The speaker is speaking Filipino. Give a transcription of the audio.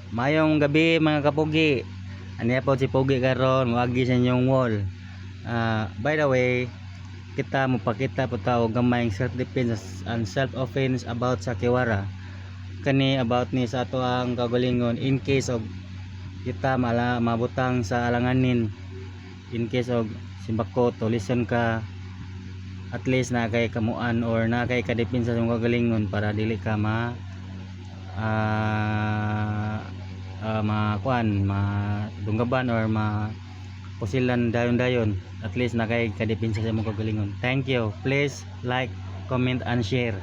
Mayong gabi mga kapugi. Aniya po si Pugi karon wagi sa inyong wall. By the way, kita mupakita po ta og gamay self defense and self offense about sa kiwara. Kani about ni sa ato ang kagalingon in case of kita mabutang sa alanganin, in case of simbako to listen ka, at least na kay kamuan or na kay kadepensa sa imong kagalingon para dili ka madunggaban or pusilan dayon-dayon. At least na kay kadepensa sa imong kagalingon. Thank you. Please like, comment and share.